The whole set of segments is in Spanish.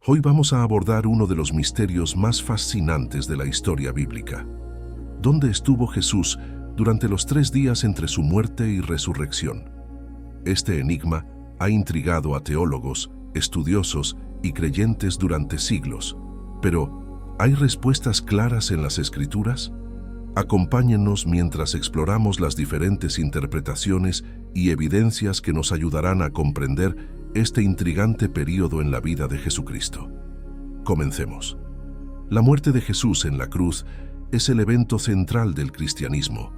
Hoy vamos a abordar uno de los misterios más fascinantes de la historia bíblica. ¿Dónde estuvo Jesús durante los 3 días entre su muerte y resurrección? Este enigma ha intrigado a teólogos, estudiosos y creyentes durante siglos. Pero, ¿hay respuestas claras en las Escrituras? Acompáñennos mientras exploramos las diferentes interpretaciones y evidencias que nos ayudarán a comprender este intrigante período en la vida de Jesucristo. Comencemos. La muerte de Jesús en la cruz es el evento central del cristianismo,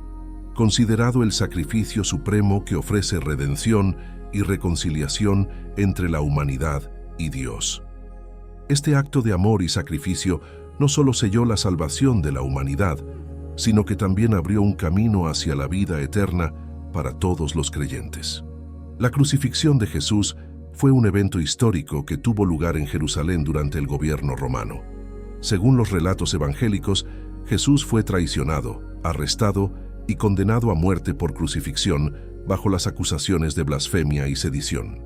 considerado el sacrificio supremo que ofrece redención y reconciliación entre la humanidad y Dios. Este acto de amor y sacrificio no solo selló la salvación de la humanidad, sino que también abrió un camino hacia la vida eterna para todos los creyentes. La crucifixión de Jesús fue un evento histórico que tuvo lugar en Jerusalén durante el gobierno romano. Según los relatos evangélicos, Jesús fue traicionado, arrestado y condenado a muerte por crucifixión bajo las acusaciones de blasfemia y sedición.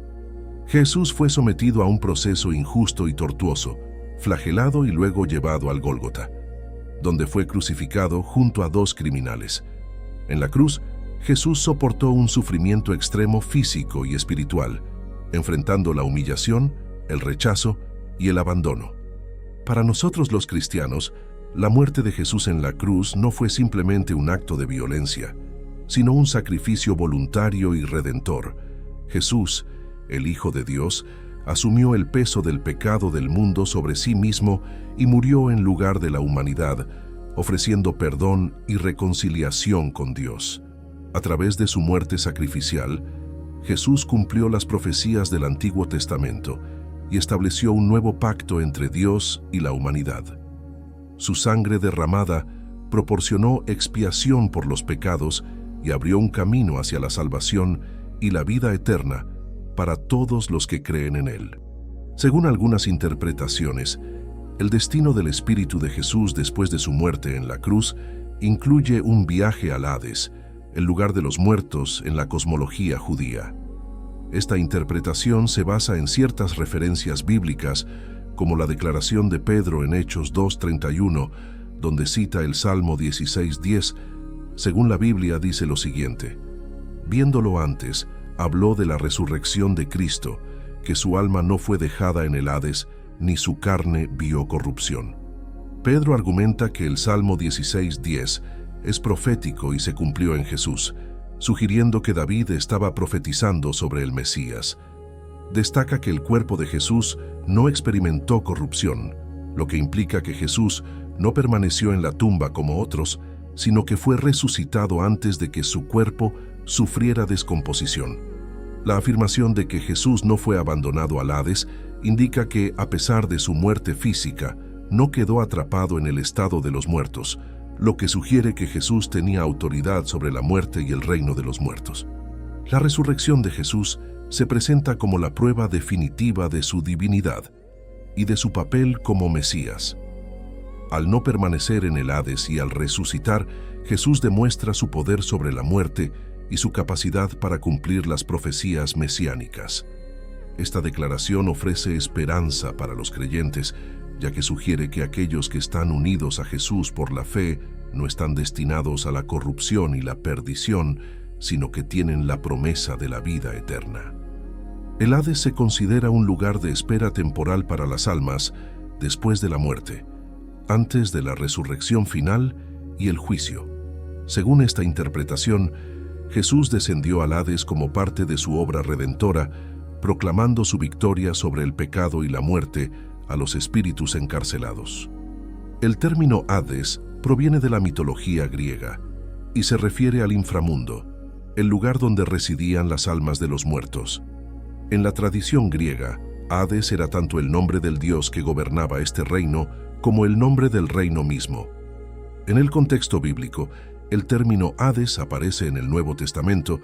Jesús fue sometido a un proceso injusto y tortuoso, flagelado y luego llevado al Gólgota, donde fue crucificado junto a 2 criminales. En la cruz, Jesús soportó un sufrimiento extremo físico y espiritual, enfrentando la humillación, el rechazo y el abandono. Para nosotros los cristianos, la muerte de Jesús en la cruz no fue simplemente un acto de violencia, sino un sacrificio voluntario y redentor. Jesús, el Hijo de Dios, asumió el peso del pecado del mundo sobre sí mismo y murió en lugar de la humanidad, ofreciendo perdón y reconciliación con Dios. A través de su muerte sacrificial, Jesús cumplió las profecías del Antiguo Testamento y estableció un nuevo pacto entre Dios y la humanidad. Su sangre derramada proporcionó expiación por los pecados y abrió un camino hacia la salvación y la vida eterna para todos los que creen en Él. Según algunas interpretaciones, el destino del Espíritu de Jesús después de su muerte en la cruz incluye un viaje al Hades, el lugar de los muertos en la cosmología judía. Esta interpretación se basa en ciertas referencias bíblicas, como la declaración de Pedro en Hechos 2:31, donde cita el Salmo 16:10. Según la Biblia dice lo siguiente: viéndolo antes, habló de la resurrección de Cristo, que su alma no fue dejada en el Hades, ni su carne vio corrupción. Pedro argumenta que el Salmo 16:10 es profético y se cumplió en Jesús, sugiriendo que David estaba profetizando sobre el Mesías. Destaca que el cuerpo de Jesús no experimentó corrupción, lo que implica que Jesús no permaneció en la tumba como otros, sino que fue resucitado antes de que su cuerpo sufriera descomposición. La afirmación de que Jesús no fue abandonado al Hades indica que, a pesar de su muerte física, no quedó atrapado en el estado de los muertos, lo que sugiere que Jesús tenía autoridad sobre la muerte y el reino de los muertos. La resurrección de Jesús se presenta como la prueba definitiva de su divinidad y de su papel como Mesías. Al no permanecer en el Hades y al resucitar, Jesús demuestra su poder sobre la muerte y su capacidad para cumplir las profecías mesiánicas. Esta declaración ofrece esperanza para los creyentes, ya que sugiere que aquellos que están unidos a Jesús por la fe no están destinados a la corrupción y la perdición, sino que tienen la promesa de la vida eterna. El Hades se considera un lugar de espera temporal para las almas después de la muerte, antes de la resurrección final y el juicio. Según esta interpretación, Jesús descendió al Hades como parte de su obra redentora, proclamando su victoria sobre el pecado y la muerte a los espíritus encarcelados. El término Hades proviene de la mitología griega y se refiere al inframundo, el lugar donde residían las almas de los muertos. En la tradición griega, Hades era tanto el nombre del dios que gobernaba este reino como el nombre del reino mismo. En el contexto bíblico, el término Hades aparece en el Nuevo Testamento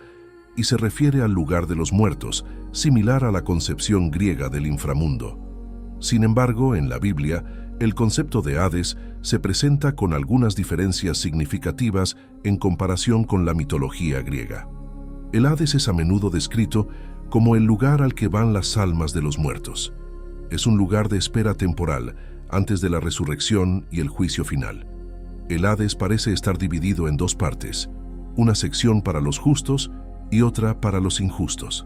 y se refiere al lugar de los muertos, similar a la concepción griega del inframundo. Sin embargo, en la Biblia, el concepto de Hades se presenta con algunas diferencias significativas en comparación con la mitología griega. El Hades es a menudo descrito como el lugar al que van las almas de los muertos. Es un lugar de espera temporal antes de la resurrección y el juicio final. El Hades parece estar dividido en dos partes, una sección para los justos y otra para los injustos.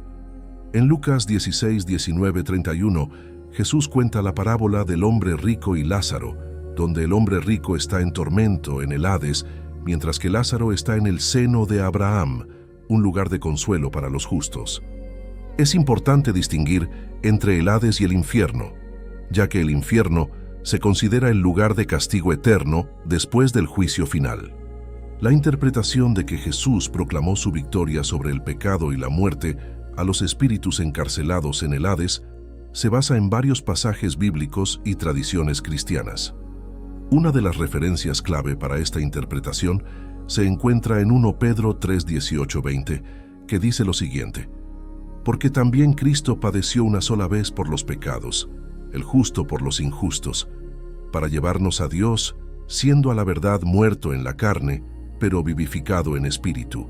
En Lucas 16, 19, 31, Jesús cuenta la parábola del hombre rico y Lázaro, donde el hombre rico está en tormento en el Hades, mientras que Lázaro está en el seno de Abraham, un lugar de consuelo para los justos. Es importante distinguir entre el Hades y el infierno, ya que el infierno se considera el lugar de castigo eterno después del juicio final. La interpretación de que Jesús proclamó su victoria sobre el pecado y la muerte a los espíritus encarcelados en el Hades se basa en varios pasajes bíblicos y tradiciones cristianas. Una de las referencias clave para esta interpretación se encuentra en 1 Pedro 3, 18, 20, que dice lo siguiente: porque también Cristo padeció una sola vez por los pecados, el justo por los injustos, para llevarnos a Dios, siendo a la verdad muerto en la carne, pero vivificado en espíritu,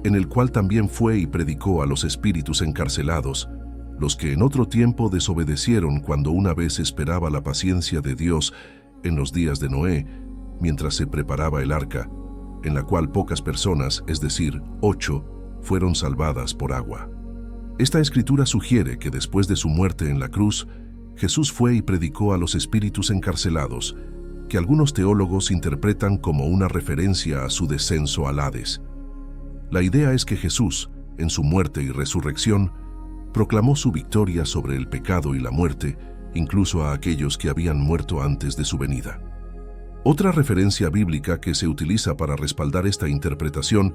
en el cual también fue y predicó a los espíritus encarcelados, los que en otro tiempo desobedecieron cuando una vez esperaba la paciencia de Dios en los días de Noé, mientras se preparaba el arca, en la cual pocas personas, es decir, 8, fueron salvadas por agua. Esta escritura sugiere que después de su muerte en la cruz, Jesús fue y predicó a los espíritus encarcelados, que algunos teólogos interpretan como una referencia a su descenso al Hades. La idea es que Jesús, en su muerte y resurrección, proclamó su victoria sobre el pecado y la muerte, incluso a aquellos que habían muerto antes de su venida. Otra referencia bíblica que se utiliza para respaldar esta interpretación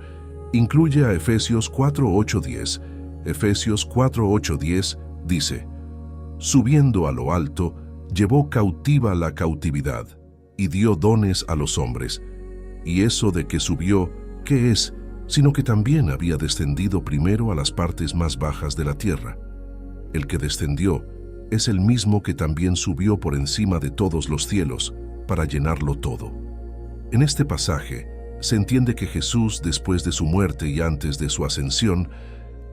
incluye a Efesios 4:8-10. Efesios 4:8-10 dice: subiendo a lo alto, llevó cautiva la cautividad y dio dones a los hombres. Y eso de que subió, ¿qué es? Sino que también había descendido primero a las partes más bajas de la tierra. El que descendió es el mismo que también subió por encima de todos los cielos para llenarlo todo. En este pasaje se entiende que Jesús, después de su muerte y antes de su ascensión,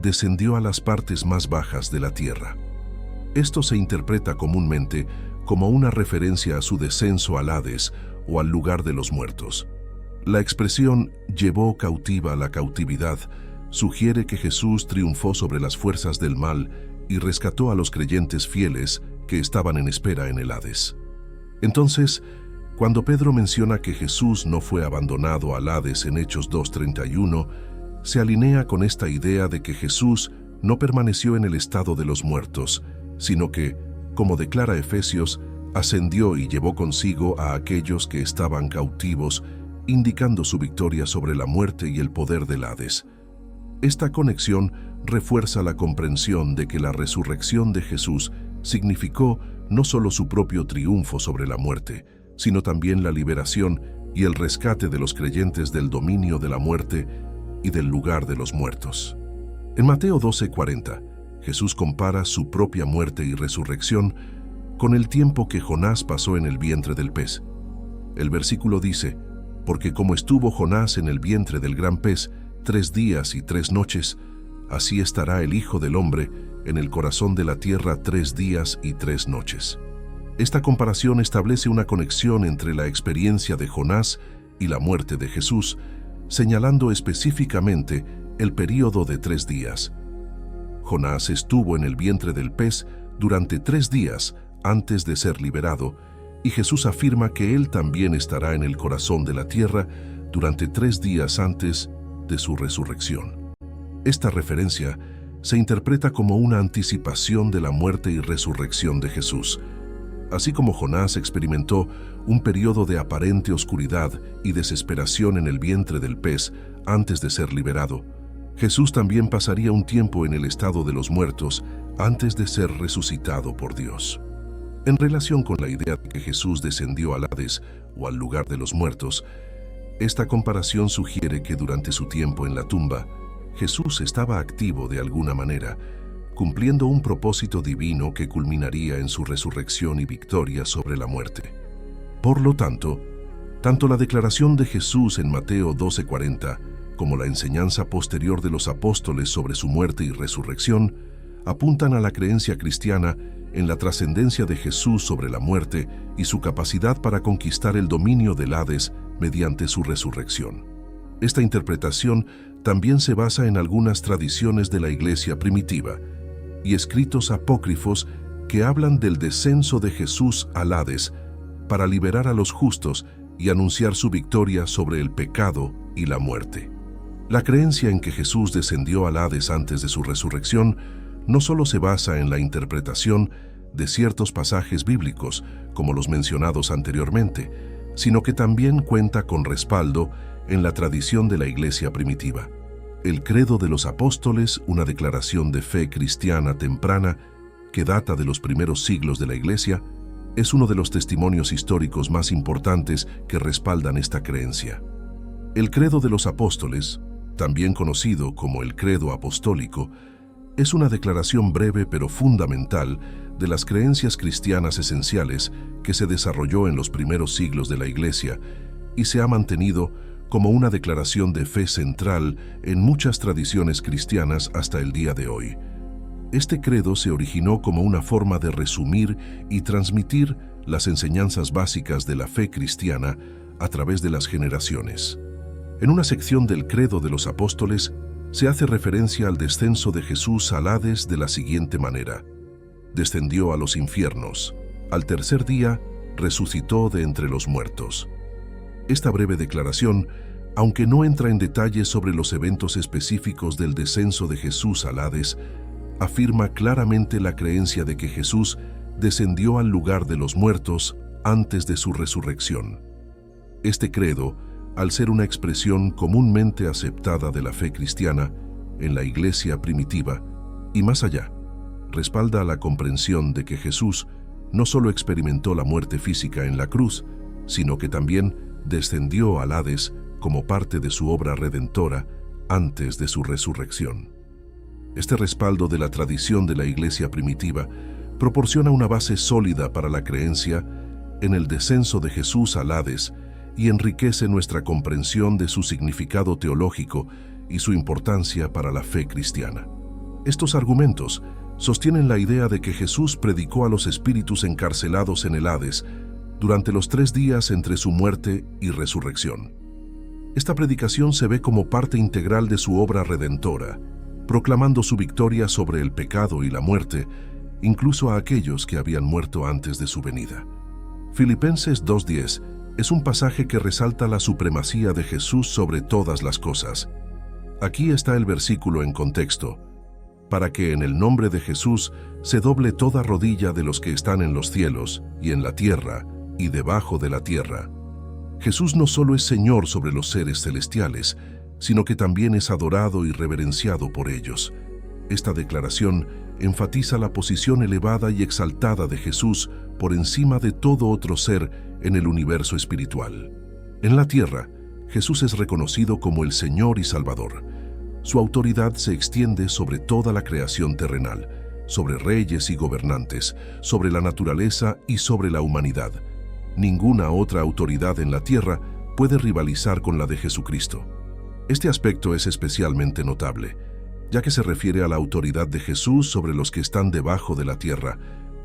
descendió a las partes más bajas de la tierra. Esto se interpreta comúnmente como una referencia a su descenso al Hades o al lugar de los muertos. La expresión «llevó cautiva la cautividad» sugiere que Jesús triunfó sobre las fuerzas del mal y rescató a los creyentes fieles que estaban en espera en el Hades. Entonces, cuando Pedro menciona que Jesús no fue abandonado al Hades en Hechos 2:31, se alinea con esta idea de que Jesús no permaneció en el estado de los muertos, sino que, como declara Efesios, ascendió y llevó consigo a aquellos que estaban cautivos, indicando su victoria sobre la muerte y el poder del Hades. Esta conexión refuerza la comprensión de que la resurrección de Jesús significó no solo su propio triunfo sobre la muerte, sino también la liberación y el rescate de los creyentes del dominio de la muerte y del lugar de los muertos. En Mateo 12:40, Jesús compara su propia muerte y resurrección con el tiempo que Jonás pasó en el vientre del pez. El versículo dice: porque como estuvo Jonás en el vientre del gran pez 3 días y 3 noches, así estará el Hijo del Hombre en el corazón de la tierra 3 días y 3 noches. Esta comparación establece una conexión entre la experiencia de Jonás y la muerte de Jesús, señalando específicamente el período de 3 días. Jonás estuvo en el vientre del pez durante 3 días antes de ser liberado, y Jesús afirma que Él también estará en el corazón de la tierra durante 3 días antes de su resurrección. Esta referencia se interpreta como una anticipación de la muerte y resurrección de Jesús. Así como Jonás experimentó un periodo de aparente oscuridad y desesperación en el vientre del pez antes de ser liberado, Jesús también pasaría un tiempo en el estado de los muertos antes de ser resucitado por Dios. En relación con la idea de que Jesús descendió al Hades o al lugar de los muertos, esta comparación sugiere que durante su tiempo en la tumba, Jesús estaba activo de alguna manera, cumpliendo un propósito divino que culminaría en su resurrección y victoria sobre la muerte. Por lo tanto, tanto la declaración de Jesús en Mateo 12:40 como la enseñanza posterior de los apóstoles sobre su muerte y resurrección apuntan a la creencia cristiana en la trascendencia de Jesús sobre la muerte y su capacidad para conquistar el dominio del Hades mediante su resurrección. Esta interpretación también se basa en algunas tradiciones de la Iglesia primitiva y escritos apócrifos que hablan del descenso de Jesús al Hades para liberar a los justos y anunciar su victoria sobre el pecado y la muerte. La creencia en que Jesús descendió al Hades antes de su resurrección no solo se basa en la interpretación de ciertos pasajes bíblicos, como los mencionados anteriormente, sino que también cuenta con respaldo en la tradición de la Iglesia primitiva. El Credo de los Apóstoles, una declaración de fe cristiana temprana que data de los primeros siglos de la Iglesia, es uno de los testimonios históricos más importantes que respaldan esta creencia. El Credo de los Apóstoles, también conocido como el Credo Apostólico, es una declaración breve pero fundamental de las creencias cristianas esenciales que se desarrolló en los primeros siglos de la Iglesia y se ha mantenido como una declaración de fe central en muchas tradiciones cristianas hasta el día de hoy. Este credo se originó como una forma de resumir y transmitir las enseñanzas básicas de la fe cristiana a través de las generaciones. En una sección del Credo de los Apóstoles se hace referencia al descenso de Jesús al Hades de la siguiente manera: descendió a los infiernos, al tercer día resucitó de entre los muertos. Esta breve declaración, aunque no entra en detalles sobre los eventos específicos del descenso de Jesús al Hades, afirma claramente la creencia de que Jesús descendió al lugar de los muertos antes de su resurrección. Este credo, al ser una expresión comúnmente aceptada de la fe cristiana en la Iglesia primitiva y más allá, respalda la comprensión de que Jesús no solo experimentó la muerte física en la cruz, sino que también descendió al Hades como parte de su obra redentora antes de su resurrección. Este respaldo de la tradición de la Iglesia primitiva proporciona una base sólida para la creencia en el descenso de Jesús al Hades y enriquece nuestra comprensión de su significado teológico y su importancia para la fe cristiana. Estos argumentos sostienen la idea de que Jesús predicó a los espíritus encarcelados en el Hades durante los 3 días entre su muerte y resurrección. Esta predicación se ve como parte integral de su obra redentora, proclamando su victoria sobre el pecado y la muerte, incluso a aquellos que habían muerto antes de su venida. Filipenses 2:10 es un pasaje que resalta la supremacía de Jesús sobre todas las cosas. Aquí está el versículo en contexto: para que en el nombre de Jesús se doble toda rodilla de los que están en los cielos y en la tierra y debajo de la tierra. Jesús no solo es Señor sobre los seres celestiales, sino que también es adorado y reverenciado por ellos. Esta declaración enfatiza la posición elevada y exaltada de Jesús por encima de todo otro ser en el universo espiritual. En la tierra, Jesús es reconocido como el Señor y Salvador. Su autoridad se extiende sobre toda la creación terrenal, sobre reyes y gobernantes, sobre la naturaleza y sobre la humanidad. Ninguna otra autoridad en la tierra puede rivalizar con la de Jesucristo. Este aspecto es especialmente notable, ya que se refiere a la autoridad de Jesús sobre los que están debajo de la tierra,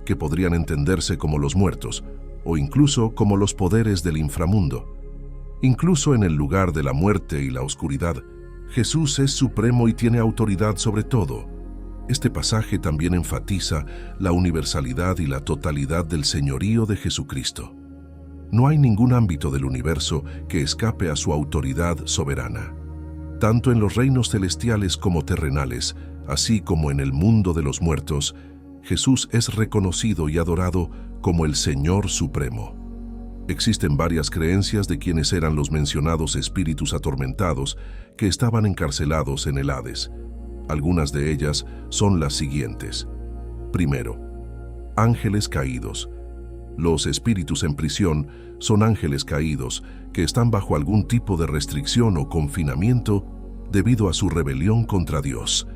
que podrían entenderse como los muertos, o incluso como los poderes del inframundo. Incluso en el lugar de la muerte y la oscuridad, Jesús es supremo y tiene autoridad sobre todo. Este pasaje también enfatiza la universalidad y la totalidad del señorío de Jesucristo. No hay ningún ámbito del universo que escape a su autoridad soberana. Tanto en los reinos celestiales como terrenales, así como en el mundo de los muertos, Jesús es reconocido y adorado como el Señor Supremo. Existen varias creencias de quiénes eran los mencionados espíritus atormentados que estaban encarcelados en el Hades. Algunas de ellas son las siguientes. Primero, ángeles caídos. Los espíritus en prisión son ángeles caídos que están bajo algún tipo de restricción o confinamiento debido a su rebelión contra Dios.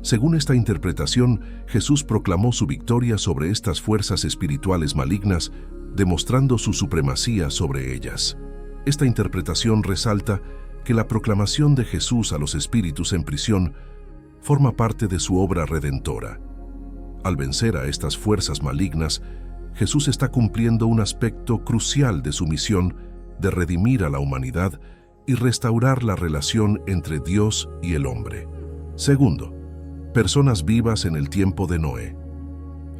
Según esta interpretación, Jesús proclamó su victoria sobre estas fuerzas espirituales malignas, demostrando su supremacía sobre ellas. Esta interpretación resalta que la proclamación de Jesús a los espíritus en prisión forma parte de su obra redentora, Al vencer a estas fuerzas malignas, Jesús está cumpliendo un aspecto crucial de su misión de redimir a la humanidad y restaurar la relación entre Dios y el hombre. Segundo, personas vivas en el tiempo de Noé.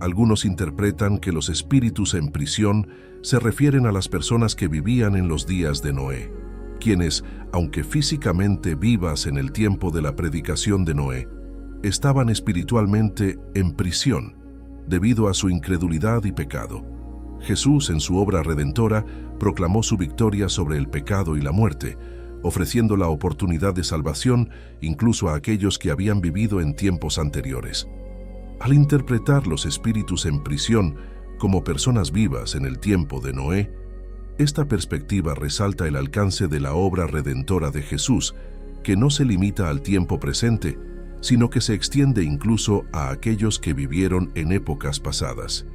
Algunos interpretan que los espíritus en prisión se refieren a las personas que vivían en los días de Noé, quienes, aunque físicamente vivas en el tiempo de la predicación de Noé, estaban espiritualmente en prisión debido a su incredulidad y pecado. Jesús, en su obra redentora, proclamó su victoria sobre el pecado y la muerte, ofreciendo la oportunidad de salvación incluso a aquellos que habían vivido en tiempos anteriores. Al interpretar los espíritus en prisión como personas vivas en el tiempo de Noé, esta perspectiva resalta el alcance de la obra redentora de Jesús, que no se limita al tiempo presente, sino que se extiende incluso a aquellos que vivieron en épocas pasadas.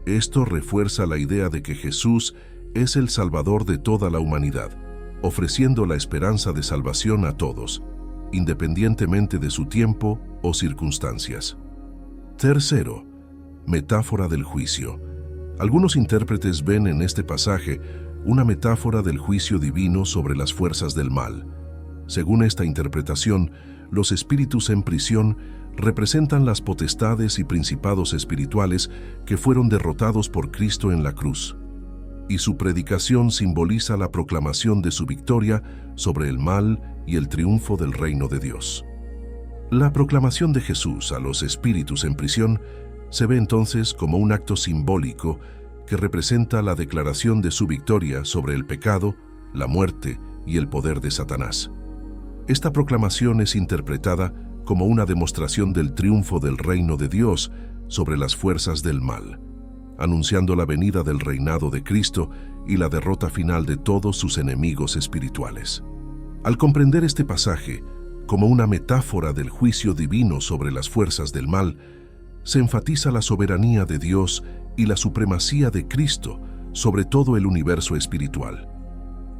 Esto refuerza la idea de que Jesús es el Salvador de toda la humanidad, ofreciendo la esperanza de salvación a todos, independientemente de su tiempo o circunstancias. Tercero, metáfora del juicio. Algunos intérpretes ven en este pasaje una metáfora del juicio divino sobre las fuerzas del mal. Según esta interpretación, los espíritus en prisión representan las potestades y principados espirituales que fueron derrotados por Cristo en la cruz, y su predicación simboliza la proclamación de su victoria sobre el mal y el triunfo del reino de Dios. La proclamación de Jesús a los espíritus en prisión se ve entonces como un acto simbólico que representa la declaración de su victoria sobre el pecado, la muerte y el poder de Satanás. Esta proclamación es interpretada como una demostración del triunfo del reino de Dios sobre las fuerzas del mal, anunciando la venida del reinado de Cristo y la derrota final de todos sus enemigos espirituales. Al comprender este pasaje como una metáfora del juicio divino sobre las fuerzas del mal, se enfatiza la soberanía de Dios y la supremacía de Cristo sobre todo el universo espiritual.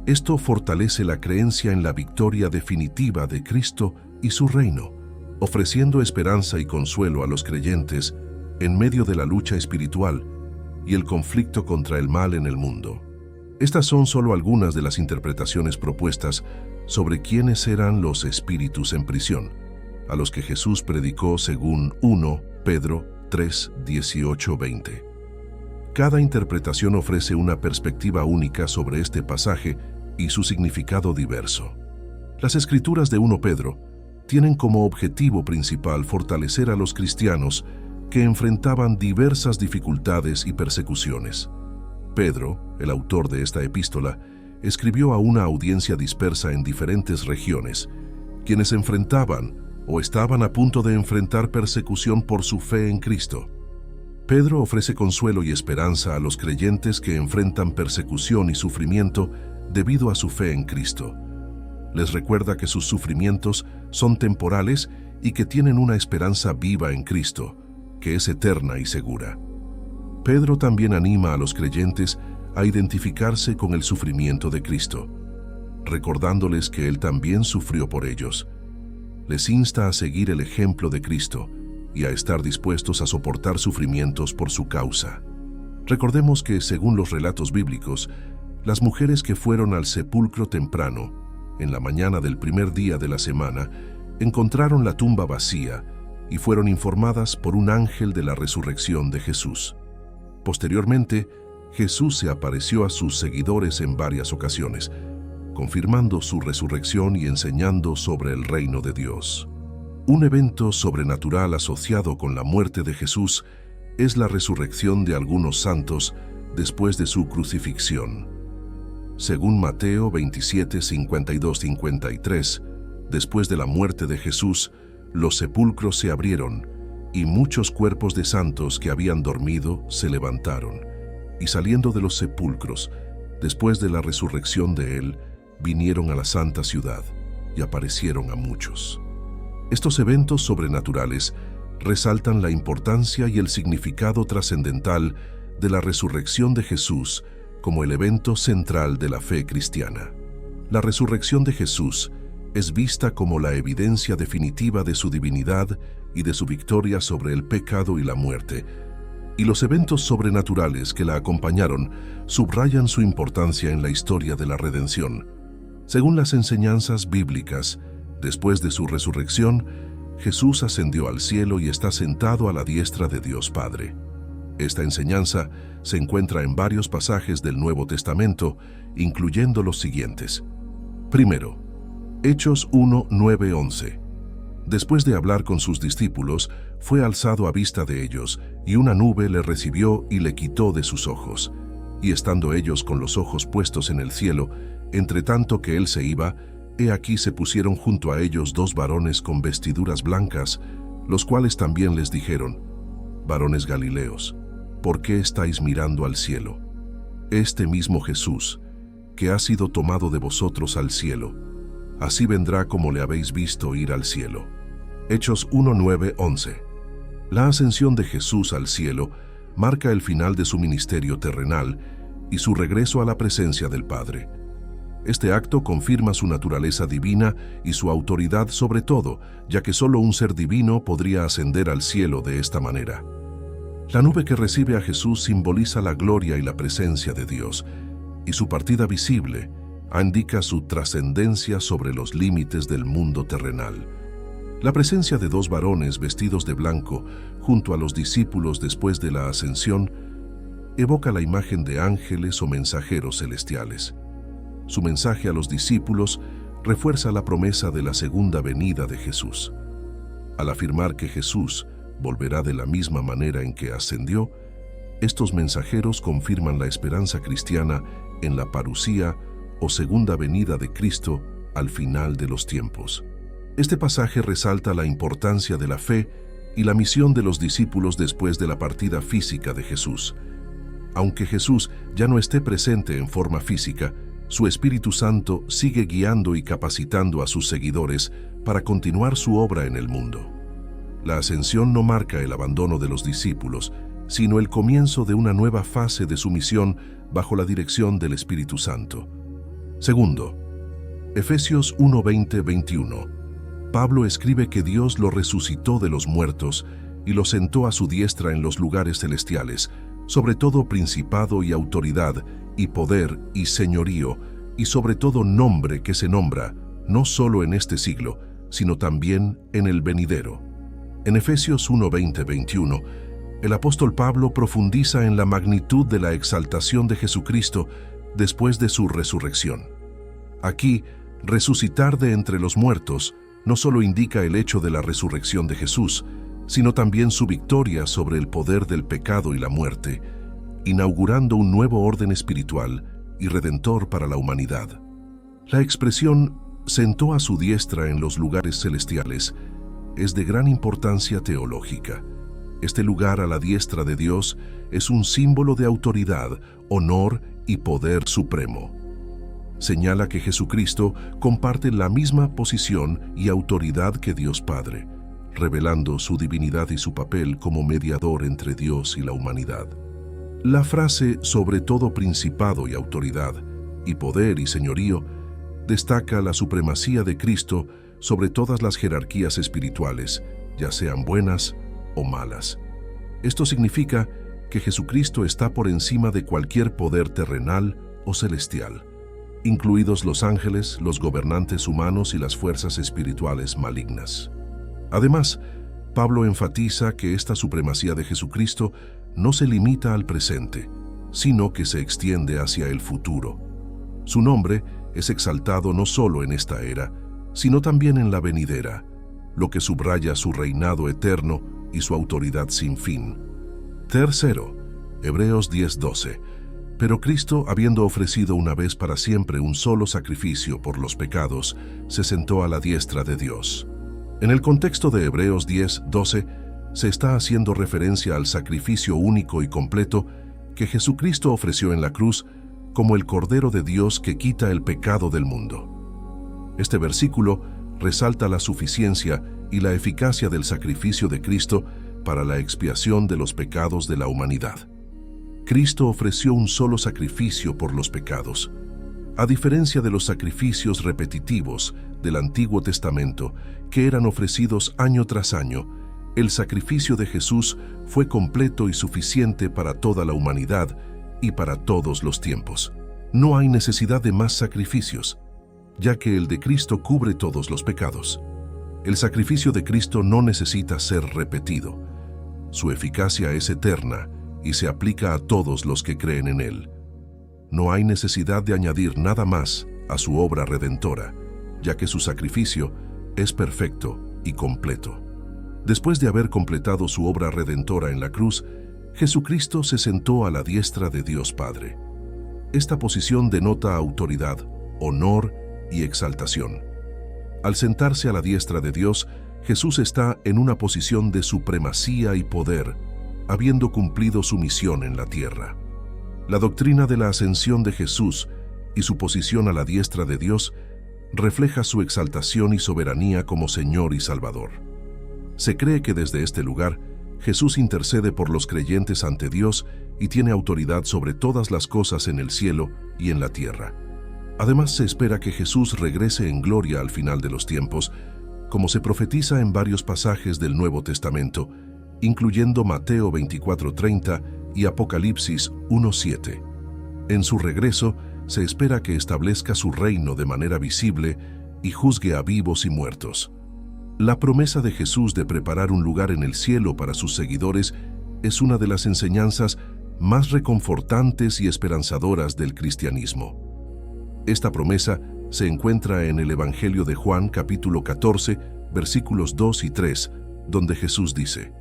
Esto fortalece la creencia en la victoria definitiva de Cristo y su reino, ofreciendo esperanza y consuelo a los creyentes en medio de la lucha espiritual y el conflicto contra el mal en el mundo. Estas son solo algunas de las interpretaciones propuestas sobre quiénes eran los espíritus en prisión, a los que Jesús predicó según 1 Pedro 3, 18, 20. Cada interpretación ofrece una perspectiva única sobre este pasaje y su significado diverso. Las escrituras de 1 Pedro tienen como objetivo principal fortalecer a los cristianos que enfrentaban diversas dificultades y persecuciones. Pedro, el autor de esta epístola, escribió a una audiencia dispersa en diferentes regiones, quienes enfrentaban o estaban a punto de enfrentar persecución por su fe en Cristo. Pedro ofrece consuelo y esperanza a los creyentes que enfrentan persecución y sufrimiento debido a su fe en Cristo. Les recuerda que sus sufrimientos son temporales y que tienen una esperanza viva en Cristo, que es eterna y segura. Pedro también anima a los creyentes a identificarse con el sufrimiento de Cristo, recordándoles que Él también sufrió por ellos. Les insta a seguir el ejemplo de Cristo y a estar dispuestos a soportar sufrimientos por su causa. Recordemos que, según los relatos bíblicos, las mujeres que fueron al sepulcro temprano, en la mañana del primer día de la semana, encontraron la tumba vacía y fueron informadas por un ángel de la resurrección de Jesús. Posteriormente, Jesús se apareció a sus seguidores en varias ocasiones, confirmando su resurrección y enseñando sobre el reino de Dios. Un evento sobrenatural asociado con la muerte de Jesús es la resurrección de algunos santos después de su crucifixión. Según Mateo 27, 52-53, después de la muerte de Jesús, los sepulcros se abrieron y muchos cuerpos de santos que habían dormido se levantaron. Y saliendo de los sepulcros, después de la resurrección de Él, vinieron a la santa ciudad y aparecieron a muchos. Estos eventos sobrenaturales resaltan la importancia y el significado trascendental de la resurrección de Jesús como el evento central de la fe cristiana. La resurrección de Jesús es vista como la evidencia definitiva de su divinidad y de su victoria sobre el pecado y la muerte, y los eventos sobrenaturales que la acompañaron subrayan su importancia en la historia de la redención. Según las enseñanzas bíblicas, después de su resurrección, Jesús ascendió al cielo y está sentado a la diestra de Dios Padre. Esta enseñanza se encuentra en varios pasajes del Nuevo Testamento, incluyendo los siguientes. Primero, Hechos 1, 9, 11. Después de hablar con sus discípulos, fue alzado a vista de ellos, y una nube le recibió y le quitó de sus ojos. Y estando ellos con los ojos puestos en el cielo, entre tanto que él se iba, he aquí se pusieron junto a ellos dos varones con vestiduras blancas, los cuales también les dijeron: varones Galileos, ¿por qué estáis mirando al cielo? Este mismo Jesús, que ha sido tomado de vosotros al cielo, así vendrá como le habéis visto ir al cielo. Hechos 1, 9, 11. La ascensión de Jesús al cielo marca el final de su ministerio terrenal y su regreso a la presencia del Padre. Este acto confirma su naturaleza divina y su autoridad sobre todo, ya que solo un ser divino podría ascender al cielo de esta manera. La nube que recibe a Jesús simboliza la gloria y la presencia de Dios, y su partida visible indica su trascendencia sobre los límites del mundo terrenal. La presencia de dos varones vestidos de blanco junto a los discípulos después de la ascensión evoca la imagen de ángeles o mensajeros celestiales. Su mensaje a los discípulos refuerza la promesa de la segunda venida de Jesús. Al afirmar que Jesús volverá de la misma manera en que ascendió, estos mensajeros confirman la esperanza cristiana en la parusía o segunda venida de Cristo al final de los tiempos. Este pasaje resalta la importancia de la fe y la misión de los discípulos después de la partida física de Jesús. Aunque Jesús ya no esté presente en forma física, su Espíritu Santo sigue guiando y capacitando a sus seguidores para continuar su obra en el mundo. La ascensión no marca el abandono de los discípulos, sino el comienzo de una nueva fase de su misión bajo la dirección del Espíritu Santo. Segundo, Efesios 1, 20, 21. Pablo escribe que Dios lo resucitó de los muertos y lo sentó a su diestra en los lugares celestiales, sobre todo principado y autoridad, y poder y señorío, y sobre todo nombre que se nombra, no solo en este siglo, sino también en el venidero. En Efesios 1, 20, 21, el apóstol Pablo profundiza en la magnitud de la exaltación de Jesucristo después de su resurrección. Aquí, resucitar de entre los muertos no solo indica el hecho de la resurrección de Jesús, sino también su victoria sobre el poder del pecado y la muerte, inaugurando un nuevo orden espiritual y redentor para la humanidad. La expresión «sentó a su diestra en los lugares celestiales» es de gran importancia teológica. Este lugar a la diestra de Dios es un símbolo de autoridad, honor y poder supremo. Señala que Jesucristo comparte la misma posición y autoridad que Dios Padre, revelando su divinidad y su papel como mediador entre Dios y la humanidad. La frase «sobre todo principado y autoridad, y poder y señorío» destaca la supremacía de Cristo sobre todas las jerarquías espirituales, ya sean buenas o malas. Esto significa que Jesucristo está por encima de cualquier poder terrenal o celestial, incluidos los ángeles, los gobernantes humanos y las fuerzas espirituales malignas. Además, Pablo enfatiza que esta supremacía de Jesucristo no se limita al presente, sino que se extiende hacia el futuro. Su nombre es exaltado no solo en esta era, sino también en la venidera, lo que subraya su reinado eterno y su autoridad sin fin. Tercero, Hebreos 10:12. Pero Cristo, habiendo ofrecido una vez para siempre un solo sacrificio por los pecados, se sentó a la diestra de Dios. En el contexto de Hebreos 10:12, se está haciendo referencia al sacrificio único y completo que Jesucristo ofreció en la cruz como el Cordero de Dios que quita el pecado del mundo. Este versículo resalta la suficiencia y la eficacia del sacrificio de Cristo para la expiación de los pecados de la humanidad. Cristo ofreció un solo sacrificio por los pecados. A diferencia de los sacrificios repetitivos del Antiguo Testamento, que eran ofrecidos año tras año, El sacrificio de Jesús fue completo y suficiente para toda la humanidad y para todos los tiempos. No hay necesidad de más sacrificios, ya que el de Cristo cubre todos los pecados. El sacrificio de Cristo no necesita ser repetido. Su eficacia es eterna y se aplica a todos los que creen en Él. No hay necesidad de añadir nada más a su obra redentora, ya que su sacrificio es perfecto y completo. Después de haber completado su obra redentora en la cruz, Jesucristo se sentó a la diestra de Dios Padre. Esta posición denota autoridad, honor y exaltación. Al sentarse a la diestra de Dios, Jesús está en una posición de supremacía y poder, habiendo cumplido su misión en la tierra. La doctrina de la ascensión de Jesús y su posición a la diestra de Dios refleja su exaltación y soberanía como Señor y Salvador. Se cree que desde este lugar, Jesús intercede por los creyentes ante Dios y tiene autoridad sobre todas las cosas en el cielo y en la tierra. Además, se espera que Jesús regrese en gloria al final de los tiempos, como se profetiza en varios pasajes del Nuevo Testamento, incluyendo Mateo 24:30 y Apocalipsis 1:7. En su regreso, se espera que establezca su reino de manera visible y juzgue a vivos y muertos. La promesa de Jesús de preparar un lugar en el cielo para sus seguidores es una de las enseñanzas más reconfortantes y esperanzadoras del cristianismo. Esta promesa se encuentra en el Evangelio de Juan, capítulo 14, versículos 2 y 3, donde Jesús dice: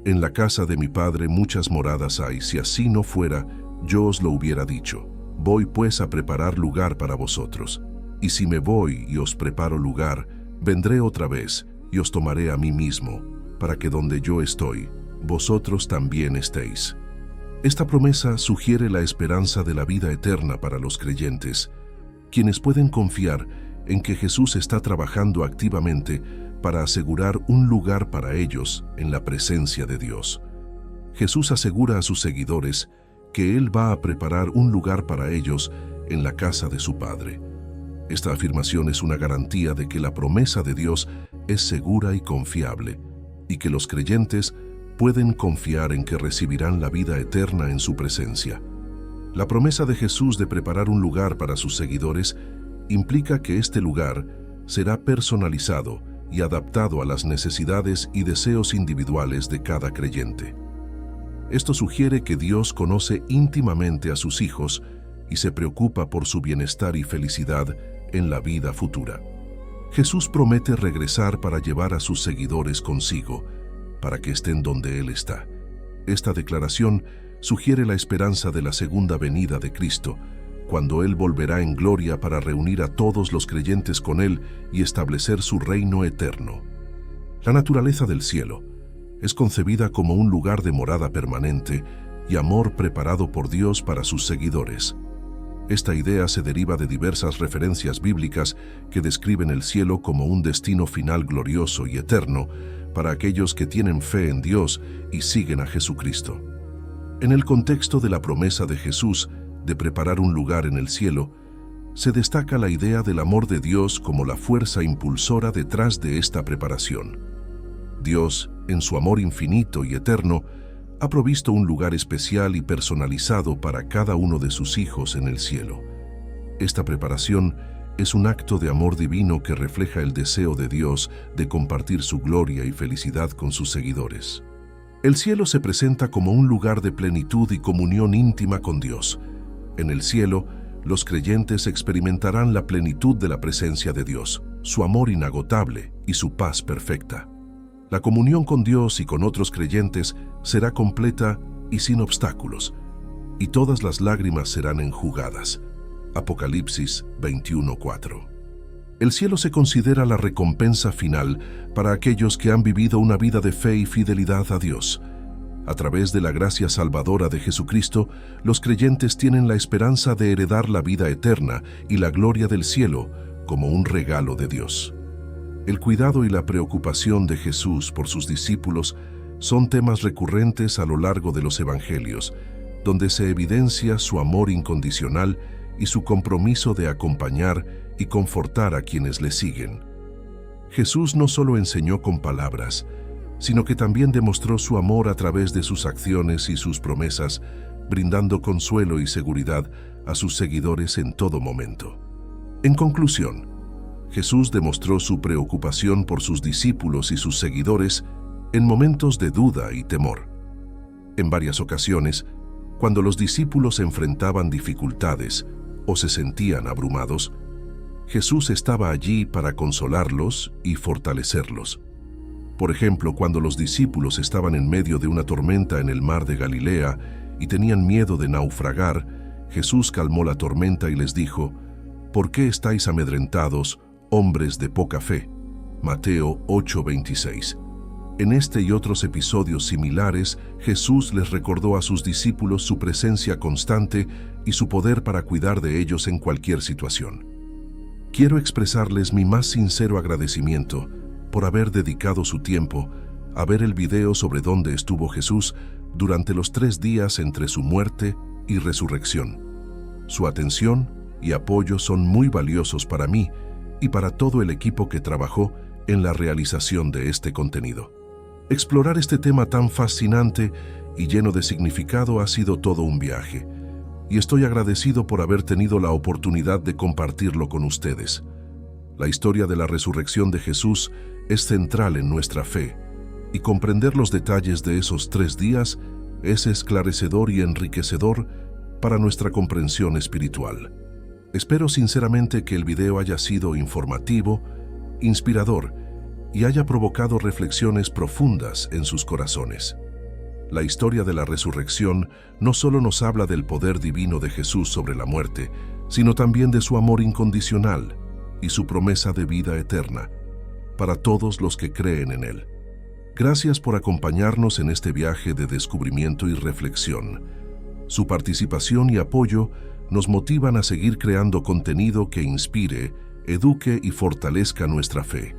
«En la casa de mi Padre muchas moradas hay, si así no fuera, yo os lo hubiera dicho. Voy pues a preparar lugar para vosotros. Y si me voy y os preparo lugar, vendré otra vez y os tomaré a mí mismo, para que donde yo estoy, vosotros también estéis». Esta promesa sugiere la esperanza de la vida eterna para los creyentes, quienes pueden confiar en que Jesús está trabajando activamente para asegurar un lugar para ellos en la presencia de Dios. Jesús asegura a sus seguidores que Él va a preparar un lugar para ellos en la casa de su Padre. Esta afirmación es una garantía de que la promesa de Dios es segura y confiable, y que los creyentes pueden confiar en que recibirán la vida eterna en su presencia. La promesa de Jesús de preparar un lugar para sus seguidores implica que este lugar será personalizado y adaptado a las necesidades y deseos individuales de cada creyente. Esto sugiere que Dios conoce íntimamente a sus hijos y se preocupa por su bienestar y felicidad en la vida futura. Jesús promete regresar para llevar a sus seguidores consigo, para que estén donde Él está. Esta declaración sugiere la esperanza de la segunda venida de Cristo, cuando Él volverá en gloria para reunir a todos los creyentes con Él y establecer su reino eterno. La naturaleza del cielo es concebida como un lugar de morada permanente y amor preparado por Dios para sus seguidores. Esta idea se deriva de diversas referencias bíblicas que describen el cielo como un destino final glorioso y eterno para aquellos que tienen fe en Dios y siguen a Jesucristo. En el contexto de la promesa de Jesús de preparar un lugar en el cielo, se destaca la idea del amor de Dios como la fuerza impulsora detrás de esta preparación. Dios, en su amor infinito y eterno, ha provisto un lugar especial y personalizado para cada uno de sus hijos en el cielo. Esta preparación es un acto de amor divino que refleja el deseo de Dios de compartir su gloria y felicidad con sus seguidores. El cielo se presenta como un lugar de plenitud y comunión íntima con Dios. En el cielo, los creyentes experimentarán la plenitud de la presencia de Dios, su amor inagotable y su paz perfecta. La comunión con Dios y con otros creyentes será completa y sin obstáculos, y todas las lágrimas serán enjugadas. Apocalipsis 21:4. El cielo se considera la recompensa final para aquellos que han vivido una vida de fe y fidelidad a Dios. A través de la gracia salvadora de Jesucristo, los creyentes tienen la esperanza de heredar la vida eterna y la gloria del cielo como un regalo de Dios. El cuidado y la preocupación de Jesús por sus discípulos son temas recurrentes a lo largo de los evangelios, donde se evidencia su amor incondicional y su compromiso de acompañar y confortar a quienes le siguen. Jesús no solo enseñó con palabras, sino que también demostró su amor a través de sus acciones y sus promesas, brindando consuelo y seguridad a sus seguidores en todo momento. En conclusión, Jesús demostró su preocupación por sus discípulos y sus seguidores en momentos de duda y temor. En varias ocasiones, cuando los discípulos enfrentaban dificultades o se sentían abrumados, Jesús estaba allí para consolarlos y fortalecerlos. Por ejemplo, cuando los discípulos estaban en medio de una tormenta en el mar de Galilea y tenían miedo de naufragar, Jesús calmó la tormenta y les dijo: ¿Por qué estáis amedrentados, hombres de poca fe? Mateo 8:26. En este y otros episodios similares, Jesús les recordó a sus discípulos su presencia constante y su poder para cuidar de ellos en cualquier situación. Quiero expresarles mi más sincero agradecimiento por haber dedicado su tiempo a ver el video sobre dónde estuvo Jesús durante los 3 días entre su muerte y resurrección. Su atención y apoyo son muy valiosos para mí y para todo el equipo que trabajó en la realización de este contenido. Explorar este tema tan fascinante y lleno de significado ha sido todo un viaje, y estoy agradecido por haber tenido la oportunidad de compartirlo con ustedes. La historia de la resurrección de Jesús es central en nuestra fe, y comprender los detalles de esos 3 días es esclarecedor y enriquecedor para nuestra comprensión espiritual. Espero sinceramente que el video haya sido informativo, inspirador y haya provocado reflexiones profundas en sus corazones. La historia de la resurrección no solo nos habla del poder divino de Jesús sobre la muerte, sino también de su amor incondicional y su promesa de vida eterna para todos los que creen en Él. Gracias por acompañarnos en este viaje de descubrimiento y reflexión. Su participación y apoyo nos motivan a seguir creando contenido que inspire, eduque y fortalezca nuestra fe.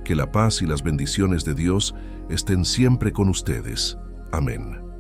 Que la paz y las bendiciones de Dios estén siempre con ustedes. Amén.